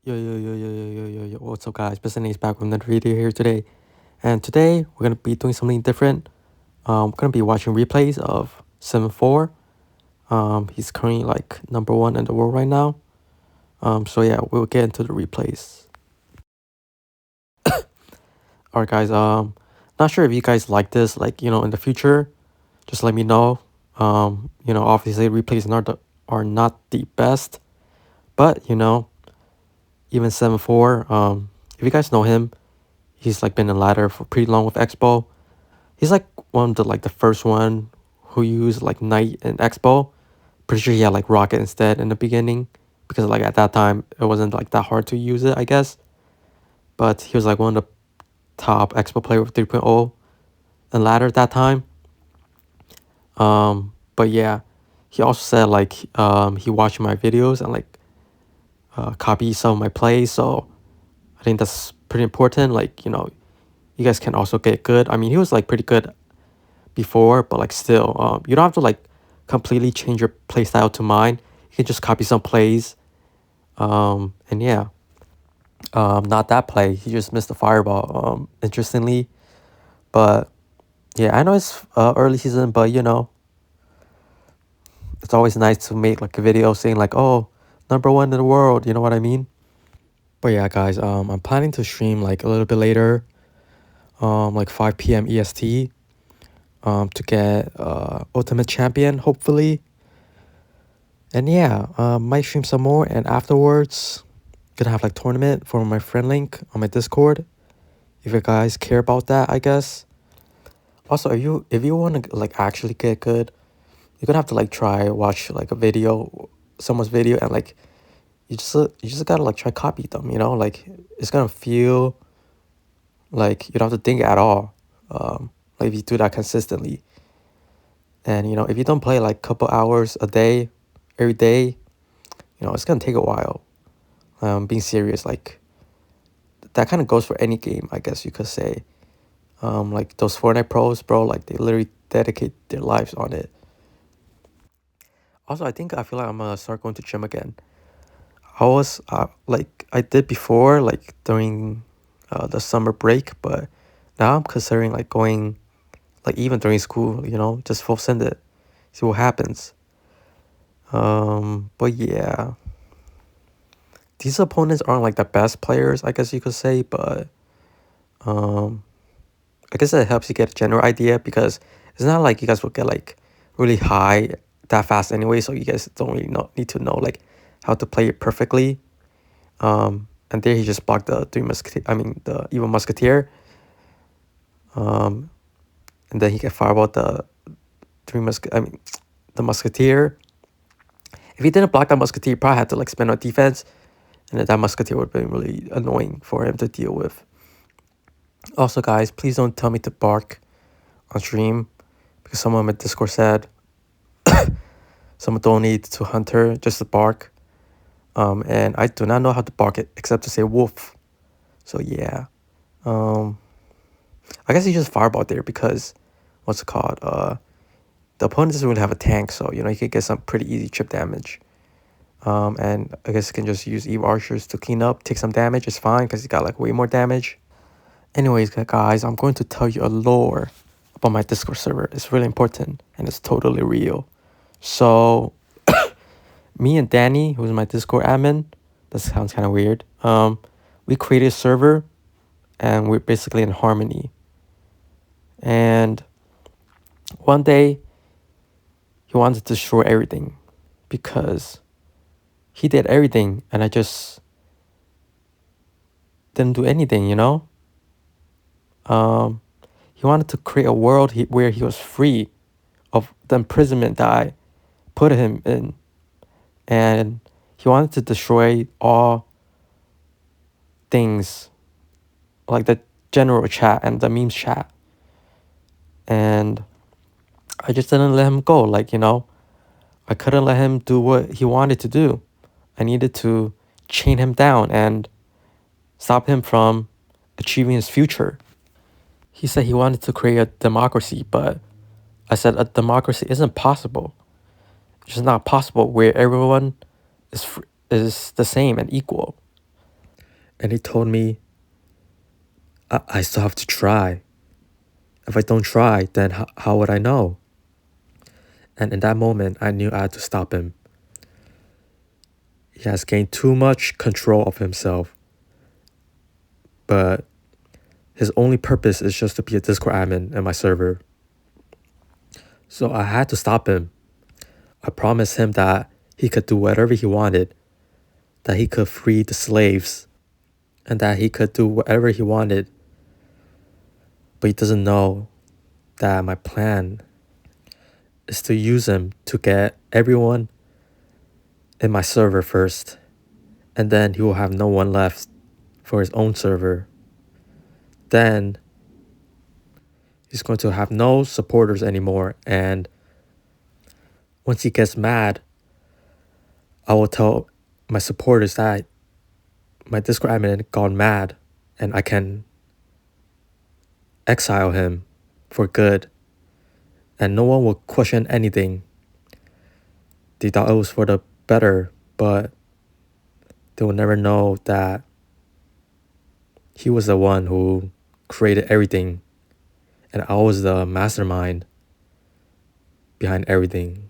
Yo, what's up, guys? Best is back with another video here today. And today, we're going to be doing something different. We're going to be watching replays of 7-4. He's currently like #1 in the world right now. So yeah, we'll get into the replays. Alright, guys, not sure if you guys like this, like, in the future, just let me know. Obviously, replays are not the best, but, even 7-4, if you guys know him, he's like been in ladder for pretty long with Expo. He's like one of the first one who used like Knight and Expo. Pretty sure he had like Rocket instead in the beginning because like at that time it wasn't like that hard to use it, I guess. But he was like one of the top Expo player with 3.0 and ladder at that time. But yeah, he also said like he watched my videos and like copied some of my plays. So I think that's pretty important. Like, you guys can also get good. I mean, he was like pretty good before, but like still, you don't have to like completely change your play style to mine. You can just copy some plays. And yeah, not that play. He just missed the fireball. Interestingly, but yeah, I know it's early season, but it's always nice to make like a video saying like, oh, #1 in the world. You know what I mean? But yeah, guys, I'm planning to stream like a little bit later, like 5 p.m. EST. To get Ultimate Champion, hopefully. And yeah, might stream some more, and afterwards, gonna have like tournament for my friend link on my Discord. If you guys care about that, I guess. Also, if you want to like actually get good, you're gonna have to like watch like a video, someone's video, and like you just gotta like try copy them. Like it's gonna feel like you don't have to think at all. Like if you do that consistently. And if you don't play like a couple hours a day, every day, it's gonna take a while. Being serious, like that kind of goes for any game, I guess you could say. Like those Fortnite pros, bro, like they literally dedicate their lives on it. Also, I feel like I'm gonna start going to gym again. I was like I did before, like during the summer break, but now I'm considering like going, like even during school, just full send it, see what happens. But yeah, these opponents aren't like the best players, I guess you could say, but I guess it helps you get a general idea because it's not like you guys will get like really high that fast anyway, so you guys don't really need to know like how to play it perfectly. And there he just blocked the the Evil Musketeer. And then he can fireball the the Musketeer. If he didn't block that Musketeer, he probably had to like spend on defense, and then that Musketeer would have been really annoying for him to deal with. Also, guys, please don't tell me to bark on stream because someone on my Discord said someone donated to Hunter just to bark. And I do not know how to bark it except to say wolf. So yeah. I guess he just fireball there because what's it called? The opponent doesn't really have a tank, so he could get some pretty easy chip damage. And I guess he can just use Eve Archers to clean up, take some damage. It's fine because he got like way more damage. Anyways, guys, I'm going to tell you a lore about my Discord server. It's really important and it's totally real. So, me and Danny, who's my Discord admin, that sounds kind of weird. We created a server and we're basically in harmony. And one day, he wanted to destroy everything because he did everything and I just didn't do anything, He wanted to create a world where he was free of the imprisonment that I put him in. And he wanted to destroy all things like the general chat and the memes chat. And I just didn't let him go. Like, I couldn't let him do what he wanted to do. I needed to chain him down and stop him from achieving his future. He said he wanted to create a democracy, but I said a democracy isn't possible. It's just not possible where everyone is the same and equal. And he told me, I still have to try. If I don't try, then how would I know? And in that moment, I knew I had to stop him. He has gained too much control of himself, but his only purpose is just to be a Discord admin in my server. So I had to stop him. I promised him that he could do whatever he wanted, that he could free the slaves, and that he could do whatever he wanted. But he doesn't know that my plan is to use him to get everyone in my server first, and then he will have no one left for his own server. Then he's going to have no supporters anymore, and once he gets mad, I will tell my supporters that my Discord admin gone mad and I can exile him for good, and no one will question anything. They thought it was for the better, but they will never know that he was the one who created everything and I was the mastermind behind everything.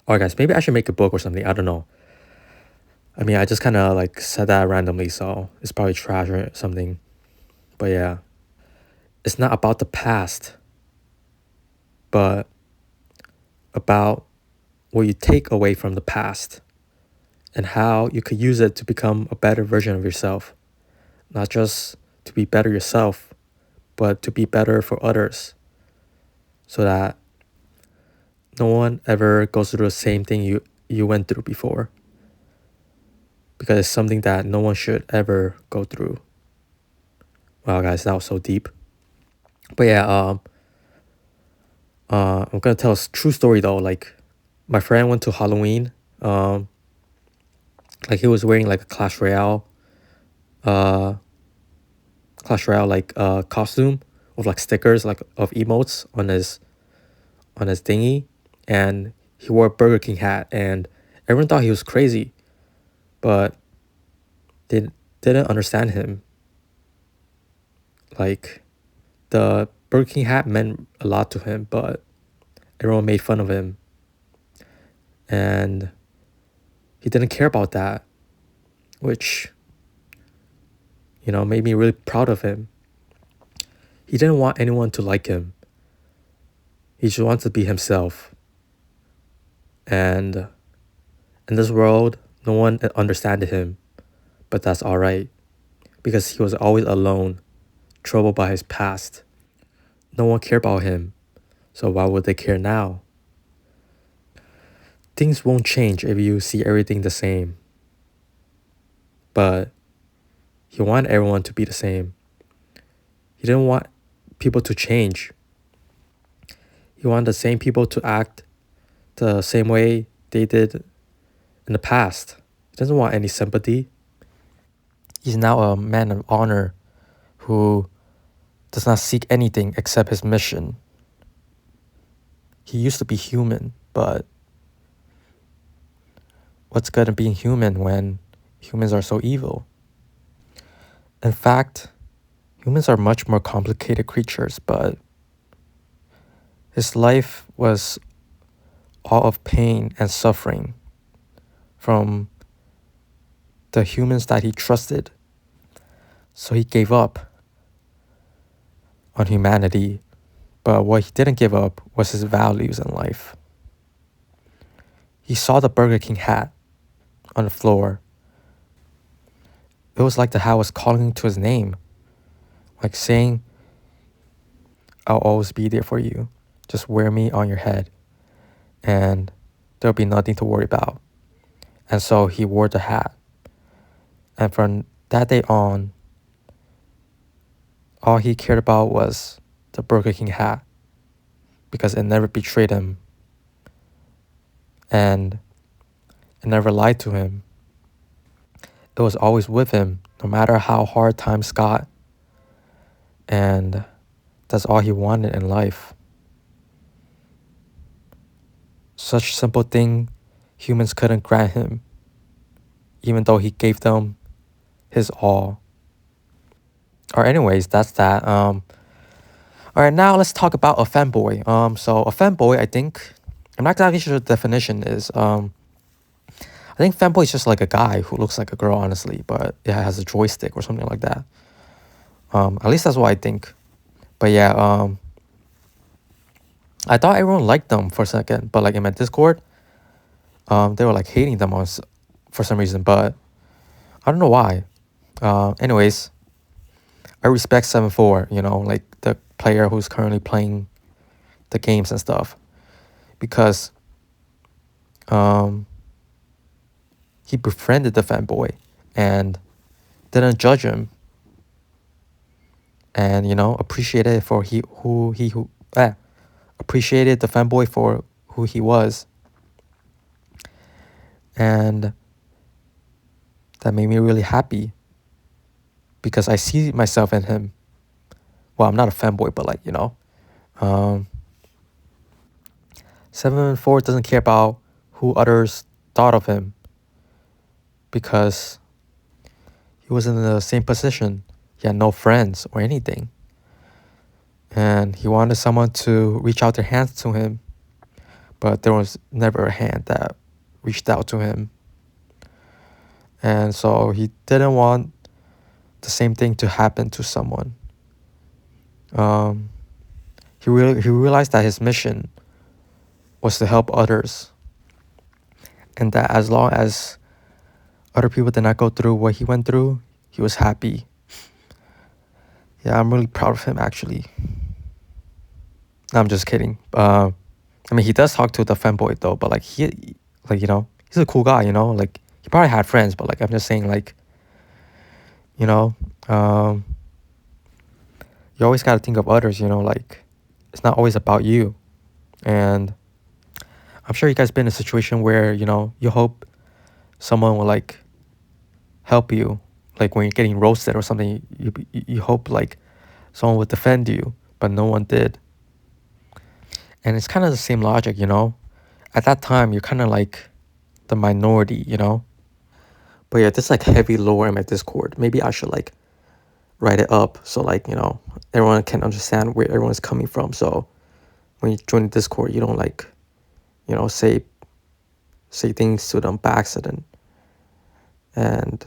Alright guys, maybe I should make a book or something, I don't know. I mean, I just kind of like said that randomly, so it's probably trash or something. But yeah, it's not about the past, but about what you take away from the past and how you could use it to become a better version of yourself. Not just to be better yourself, but to be better for others, so that no one ever goes through the same thing you went through before. Because it's something that no one should ever go through. Wow, guys, that was so deep. But yeah, I'm gonna tell a true story though. Like, my friend went to Halloween. Like he was wearing like a Clash Royale like costume with like stickers like of emotes on his thingy, and he wore a Burger King hat, and everyone thought he was crazy, but they didn't understand him. Like, the Burger King hat meant a lot to him, but everyone made fun of him, and he didn't care about that, which, you know, made me really proud of him. He didn't want anyone to like him. He just wanted to be himself. And in this world, no one understood him, but that's all right, because he was always alone, troubled by his past. No one cared about him, so why would they care now? Things won't change if you see everything the same. But he wanted everyone to be the same. He didn't want people to change. He wanted the same people to act the same way they did in the past. He doesn't want any sympathy. He's now a man of honor who does not seek anything except his mission. He used to be human, but what's good in being human when humans are so evil? In fact, humans are much more complicated creatures, but his life was all of pain and suffering from the humans that he trusted. So he gave up on humanity, but what he didn't give up was his values in life. He saw the Burger King hat on the floor. It was like the hat was calling to his name, like saying, I'll always be there for you. Just wear me on your head and there'll be nothing to worry about. And so he wore the hat. And from that day on, all he cared about was the Burger King hat, because it never betrayed him and it never lied to him. It was always with him, no matter how hard times got. And that's all he wanted in life. Such simple thing humans couldn't grant him, even though he gave them his all. or anyways, that's that. All right, now let's talk about a fanboy. So a fanboy, I think, I'm not exactly sure what the definition is. I think fanboy is just like a guy who looks like a girl, honestly, but it has a joystick or something like that. At least that's what I think. But yeah, I thought everyone liked them for a second, but like in my Discord, they were like hating them for some reason, but I don't know why. Anyways, I respect 7-4, like the player who's currently playing the games and stuff, because um, he befriended the fanboy and didn't judge him, and appreciated for appreciated the fanboy for who he was, and that made me really happy because I see myself in him. Well, I'm not a fanboy, but like um, 7-4 doesn't care about who others thought of him because he was in the same position. He had no friends or anything. And he wanted someone to reach out their hands to him, but there was never a hand that reached out to him. And so he didn't want the same thing to happen to someone. He realized that his mission was to help others, and that as long as other people did not go through what he went through, he was happy. Yeah, I'm really proud of him, actually. No, I'm just kidding. I mean, he does talk to the fanboy though, but like he's a cool guy. Like he probably had friends, but like I'm just saying, like, you know, um, you always gotta think of others. Like it's not always about you. And I'm sure you guys been in a situation where you hope someone will like help you, like when you're getting roasted or something. You hope like someone would defend you, but no one did. And it's kind of the same logic. At that time, you're kind of like the minority. But yeah, there's like heavy lore in my Discord. Maybe I should like write it up so like, everyone can understand where everyone's coming from. So when you join the Discord, you don't like, say things to them by accident. And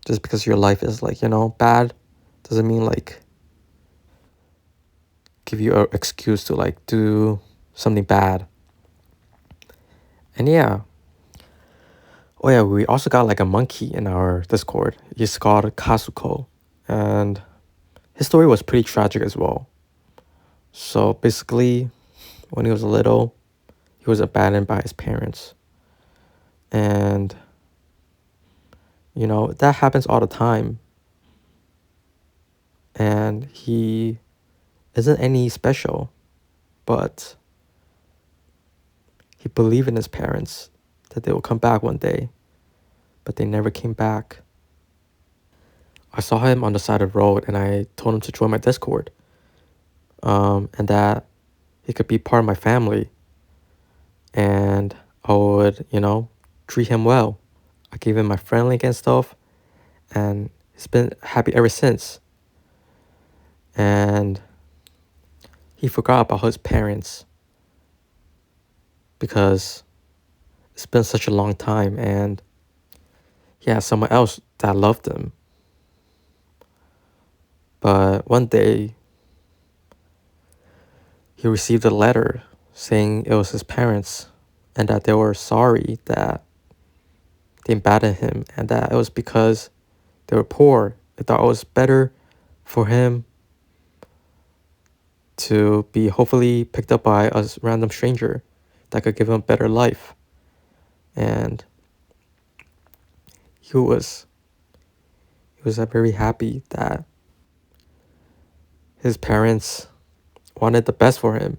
just because your life is like, bad doesn't mean like give you an excuse to like do something bad. And yeah. Oh yeah, we also got like a monkey in our Discord. He's called Kasuko. And his story was pretty tragic as well. So basically, when he was little, he was abandoned by his parents. And, that happens all the time. And he isn't any special, but he believed in his parents that they will come back one day, but they never came back. I saw him on the side of the road and I told him to join my Discord, and that he could be part of my family. And I would, treat him well. I gave him my friend link and stuff, and he's been happy ever since. And he forgot about his parents because it's been such a long time, and he had someone else that loved him. But one day, he received a letter saying it was his parents and that they were sorry that they abandoned him, and that it was because they were poor. They thought it was better for him to be hopefully picked up by a random stranger that could give him a better life. And he was very happy that his parents wanted the best for him,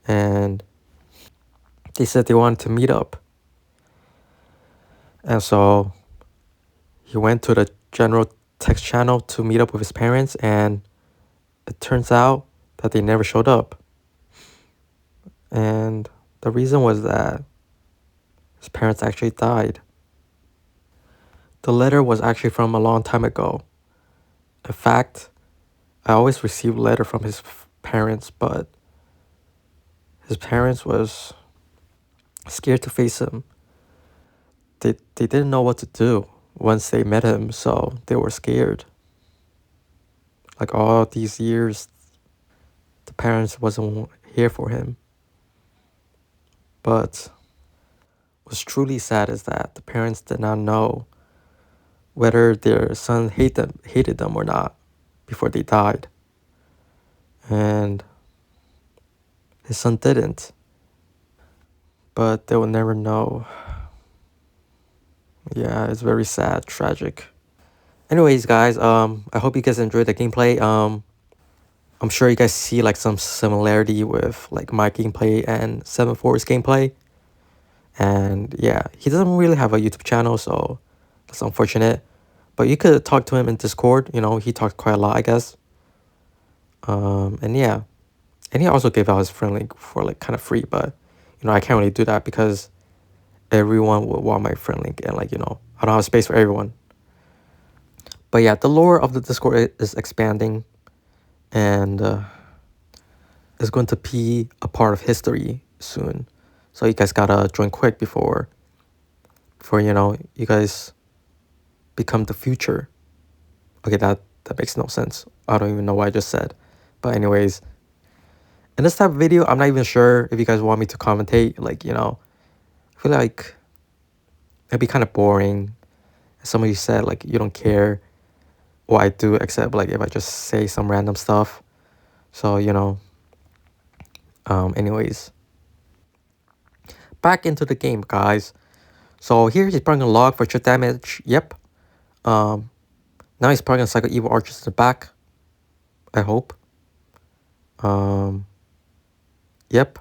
and they said they wanted to meet up. And so he went to the general text channel to meet up with his parents, and it turns out that they never showed up. And the reason was that his parents actually died. The letter was actually from a long time ago, In fact, I always received letter from his parents, but his parents was scared to face him. They didn't know what to do once they met him, so they were scared. Like all these years, the parents wasn't here for him. But what's truly sad is that the parents did not know whether their son hated them or not before they died. And his son didn't. But they will never know. Yeah, it's very sad, tragic. Anyways, guys, I hope you guys enjoyed the gameplay. I'm sure you guys see like some similarity with like my gameplay and 7-4's gameplay. And yeah, he doesn't really have a YouTube channel, so that's unfortunate. But you could talk to him in Discord. You know, he talks quite a lot, I guess. And yeah, and he also gave out his friend link for like kind of free, but you know, I can't really do that because everyone would want my friend link, and like, you know, I don't have space for everyone. But yeah, the lore of the Discord is expanding, and is going to be a part of history soon. So you guys gotta join quick before you know, you guys become the future. Okay, that makes no sense. I don't even know what I just said. But anyways, in this type of video, I'm not even sure if you guys want me to commentate. Like, you know, I feel like it'd be kind of boring. Some of you said like you don't care what I do except like if I just say some random stuff. So, you know, anyways, back into the game, guys. So here he's probably gonna log for chip damage. Yep. Now he's probably gonna cycle evil archers in the back. I hope. Yep.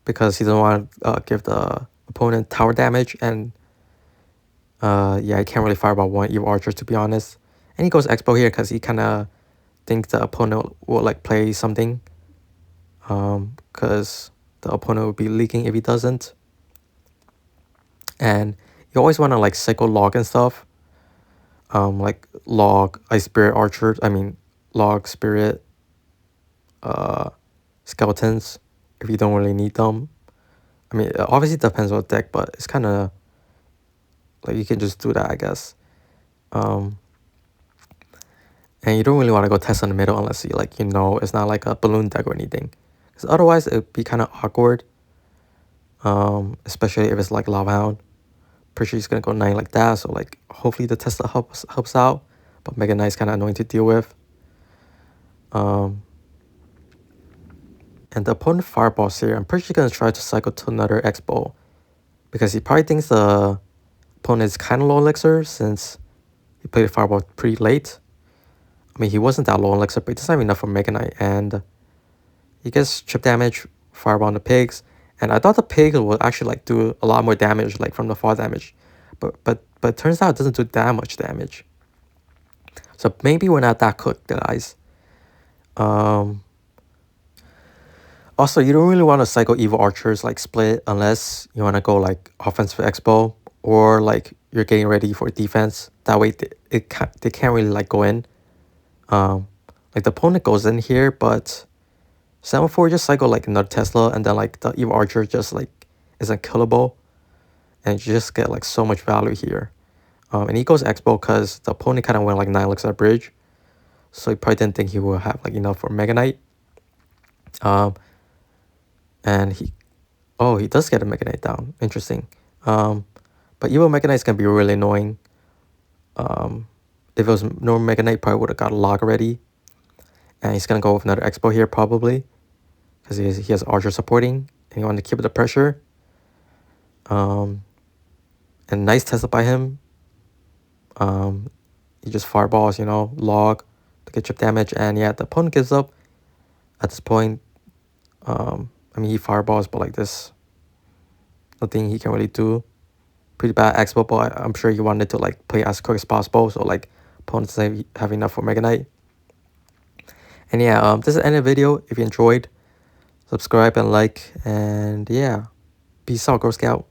Because he doesn't want to give the opponent tower damage, and yeah, he can't really fire about one evil archer, to be honest. And he goes expo here because he kind of thinks the opponent will like play something. Because the opponent will be leaking if he doesn't. And you always want to like cycle log and stuff. Like log ice spirit archers. I mean log spirit skeletons if you don't really need them. I mean, it obviously depends on the deck, but it's kind of like you can just do that, I guess. And you don't really want to go test in the middle unless you like, you know, it's not like a balloon deck or anything. Because otherwise it would be kind of awkward. Especially if it's like Lava Hound. Pretty sure he's gonna go 9 like that, so like hopefully the Tesla helps out. But Mega Knight's kind of annoying to deal with. And the opponent fireballs here. I'm pretty sure he's gonna try to cycle to another X-Bow, because he probably thinks the opponent is kind of low elixir since he played fireball pretty late. I mean, he wasn't that low on elixir, but he doesn't have enough for Mega Knight, and he gets chip damage, fireball on the pigs. And I thought the pig would actually like do a lot more damage, like from the fall damage, but it turns out it doesn't do that much damage. So maybe we're not that cooked, guys. Also, you don't really want to cycle evil archers like split unless you want to go like offensive expo, or like you're getting ready for defense. That way they can't really like go in. Like the opponent goes in here, but 7-4 just cycle like another Tesla, and then like the evil archer just like is unkillable, and you just get like so much value here. And he goes expo because the opponent kind of went like 9 elixir bridge, so he probably didn't think he would have like enough for Mega Knight. And he does get a Mega Knight down. Interesting. But evil Mega Knight's gonna be really annoying. If it was normal Mega Knight, probably would have got a log already. And he's gonna go with another expo here probably, because he has archer supporting, and he wanted to keep the pressure. And nice Tesla by him. He just fireballs, you know, log to get chip damage, and yeah, the opponent gives up at this point. I mean, he fireballs, but like this, nothing he can really do. Pretty bad expo, but I'm sure he wanted to like play as quick as possible, so like opponents have enough for Mega Knight. And yeah, this is the end of the video. If you enjoyed, subscribe and like, and yeah, peace out, Girl Scout.